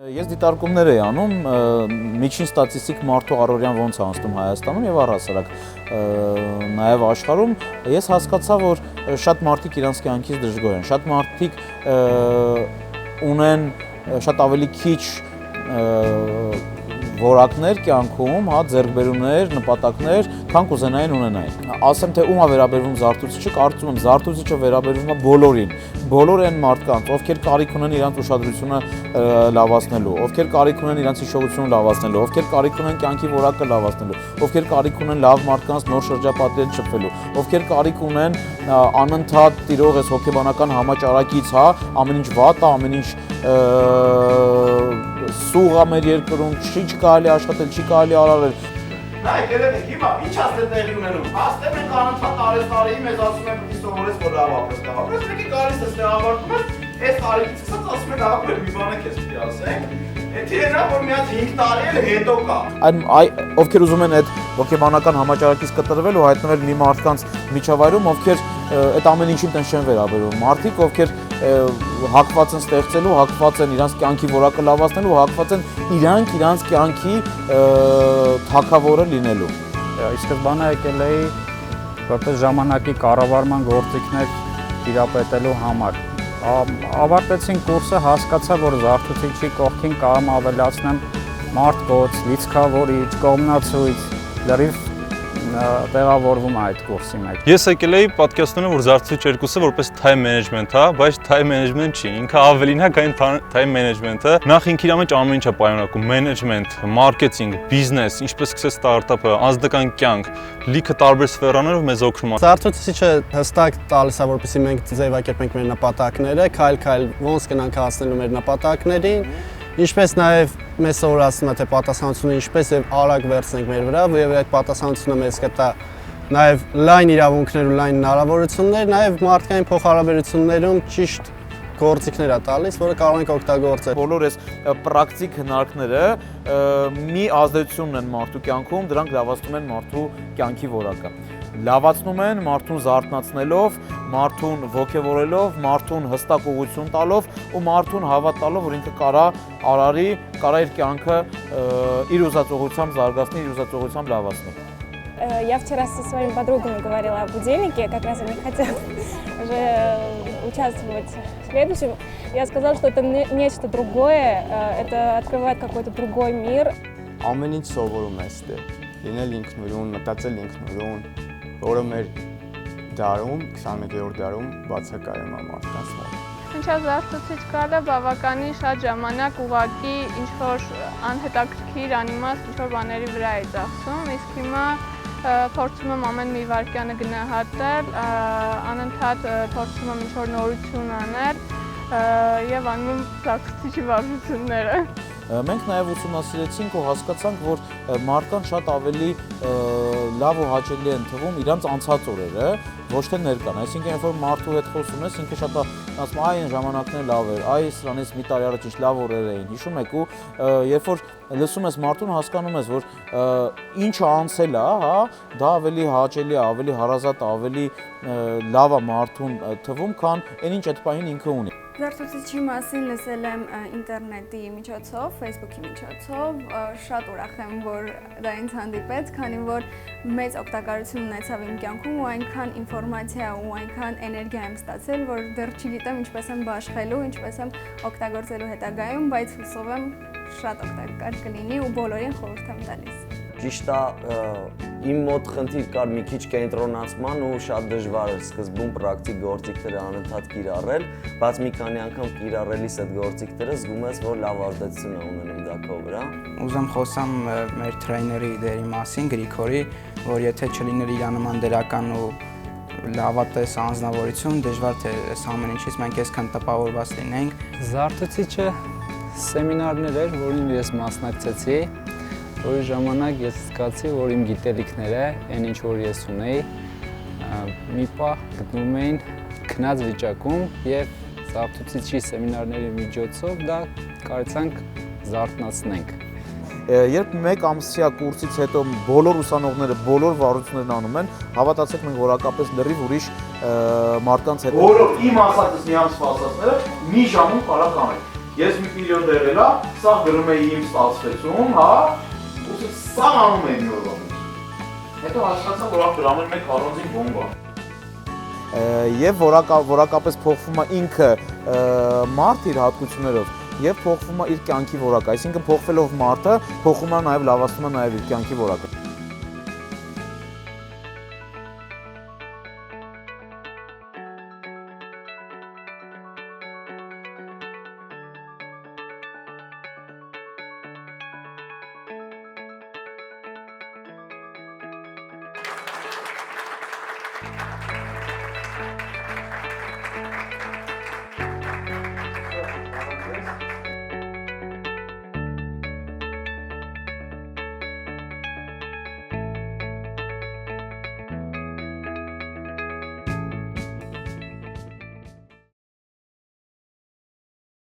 Ես դիտարկումներ էի անում միջին ստատիստիկ մարդու առօրյան ոնց է անցնում Հայաստանում եւ առհասարակ նաեւ աշխարհում ես հասկացա որ շատ մարդիկ իրանց կյանքից դժգոհ են շատ մարդիկ ունեն շատ ավելի քիչ որակներ կյանքում, հա, ձեռքբերումներ, նպատակներ, քան կուզենային ունենային։ Ասեմ թե ում է վերաբերվում Զարթուցիչը, կարծում եմ Զարթուցիչը վերաբերվում է բոլորին։ Բոլոր այն մարդկանց, ովքեր կարիք ունեն իրանց ուշադրությունը լավացնելու, ովքեր կարիք ունեն իրանց հիշողությունը լավացնելու, ովքեր կարիք ունեն կյանքի որակը լավացնելու, ովքեր կարիք ունեն լավ մարդկանց նոր շրջապատել շփվելու, ովքեր կարիք ունեն անընդհատ տիրող այս հոգեբանական համաճարակից, հա, ամեն ինչ վատ է, ամեն ինչ սուղ է մեր երկրում, չի կարելի աշխատել, չի կարելի արարել։ Նա եկել եք հիմա, ինչ ասել տեղի ունենում։ Աստեղ ենք անընդհատ տարի մեզ ասում են պիտի սովորես որ լավ ապրես լավ ապրես, մեկի գալիս ես դե ավարտում ես, այս տարիքից սկսած ասում են ահա մի բանը քեզ պիտի ասենք։ Եթե նա որ մի հատ 5 տարի էլ հետո կա։ Ովքեր ուզում են այդ հոգեբանական համաճարակից կտրվել ու հայտնվել մի մարդկանց միջավայրում, ովքեր այդ ամեն ինչին տենց չեն վերաբերվում։ Մարդիկ, ովքեր հակված են ստեղծելու, հակված են իրանց կյանքի որակը լավացնելու, հակված են իրանց կյանքի թագավորը լինելու։ Ի սկզբանե եկել էի որպես ժամանակի կառավարման գործիքներ տիրապետելու համար։ Ավարտեցին կուրսը, հասկացա, որ Զարթուցիչի կողքին կարող ավելացնեմ մարդկոց, լիցքավորիչ, կողմնացույց, լրիվ տեղավորվում է այդ կուրսի մեջ։ Ես եկել էի պատկերացնում որ Զարթուցիչ 2-ը որպես time management է, բայց time management չի, ինքը ավելին է քան time management-ը։ Նախ ինքը իր մեջ ամեն ինչ է պայմանավորում, management, marketing, business, ինչպես սկսես ստարտափը, անձնական կյանք, լիքը տարբեր սֆերաներով մեզ օգնում է։ Զարթուցիչը հստակ տալիս է, որպեսզի մենք ձևակերպենք մեր նպատակները, քայլ-քայլ ոնց կնանք հասնելու մեր նպատակներին, ինչպես նաև մեզ սովորացնում է թե պատասխանատվությունը ինչպես եւ արագ վերցնենք մեր վրա, եւ այդ պատասխանատվությունը մեզ կտա նաև լայն իրավունքներ ու լայն հնարավորություններ, նաև մարդկային փոխհարաբերություններում ճիշտ գործիքներ է տալիս, որը կարող ենք օգտագործել։ Բոլոր այս պրակտիկ հնարքները մի ազդեցություն ունեն մարդու կյանքում, դրանք լավացնում են մարդու կյանքի որակը։ Լավացնում են մարդուն զարթնացնելով, մարդուն ոգևորելով, մարդուն հստակ ուղղություն տալով ու մարդուն հավատալով, որ ինքը կարա արարի, կարա իր կյանքը իր ուզած ուղղությամբ զարգացնի, իր ուզած уղղությամբ լավացնի։ Я вчера со своими подругами говорила о будильнике, как раз они хотят уже участвовать в следующем. Я сказала, что это нечто другое, это открывает какой-то другой мир. Ամեն ինչ սովորում ես դե, լինել ինքնուրույն, մտածել ինքնուրույն, որը մեր դարում, 21-րդ դարում բացակայում է մարդկանց մոտ։ Ինչա Զարթուցիչ գալը բավականին շատ ժամանակ ուղղակի ինչ-որ անհետաքրքիր անիմաստ ինչ-որ բաների վրա է ծախսում, իսկ հիմա փորձում եմ ամեն մի վայրկյանը գնահատել, անընդհատ փորձում եմ ինչ-որ նորություն անել եւ անում եմ Զարթուցիչի վարժությունները։ Մենք նաև ուսումնասիրեցինք ու հասկացանք, որ մարդկանց շատ ավելի լավ ու հաճելի են թվում իրանց անցած օրերը, ոչ թե ներկան։ Այսինքն, երբ որ մարդու հետ խոսում ես, ինքը շատ ասում է, այն ժամանակն լավ էր, այ սրանից մի տարի առաջ ինչ լավ օրեր էին, հիշում եք ու երբ որ լսում ես մարդուն, հասկանում ես, որ ինչը անցել է, հա, դա ավելի հաճելի է, ավելի հարազատ է, ավելի լավ է մարդուն թվում, քան այն ինչ այդ պահին ինքը ունի։ Զարթուցիչի մասին լսել եմ ինտերնետի միջոցով, Facebook-ի միջոցով, շատ ուրախ եմ, որ դա ինձ հանդիպեց, քանի որ մեծ օգտակարություն ունեցավ իմ կյանքում ու այնքան ինֆորմացիա ու այնքան էներգիա եմ ստացել, որ դեռ չգիտեմ ինչպես եմ բաշխելու, ինչպես եմ օգտագործելու հետագայում, բայց հուսով եմ շատ օգտակար կլինի ու բոլորին խորհուրդ եմ տալիս։ Ճիշտ է, իմ մոտ խնդիր կար մի քիչ կենտրոնացման ու շատ դժվար էր սկզբում պրակտիկ գործիքները անընդհատ կիրառել, բայց մի քանի անգամ կիրառելիս այդ գործիքները զգում ես, որ լավ ազդեցություն է ունենում դա քո վրա։ Ուզում խոսամ մեր տրեյների դերի մասին, Գրիգորի, որ եթե չլիներ իր նման դերական ու լավատես անձնավորություն, դժվար թե այս ամեն ինչից մենք այսքան տպավորված լինենք։ Զարթուցիչը սեմինարներ էր, որին ես մասնակցեցի, որի ժամանակ ես զգացի, որ իմ գիտելիքները, այն ինչ որ ես ունեի, մի պահ գտնվում էին քնած վիճակում եւ Զարթուցիչի սեմինարների միջոցով դա կարողացանք զարթնացնենք։ Երբ մեկ ամսյա կուրսից հետո բոլոր ուսանողները բոլոր վարություններն անում են, հավատացեք մենք որակապես լրիվ ուրիշ մարդկանց հետ։ Բոլոր իմ ասածս մի ամսվա ասածները մի ժամում կարող կանենք։ ես մի պերիոդ եղել է, սա գրում էի իմ ստացվեցում, հա, ու սա անում էի մի օրվա մեջ։ Հետո հասկացա, որ ախր ամեն մեկ առանձին բոմբ է։ Եվ որակապես փոխվում է ինքը մարդ իր հատկություններով եւ փոխվում է իր կյանքի որակը, այսինքն փոխվելով մարդը փոխում է նաեւ լավացնում է նաեւ իր կյանքի որակը։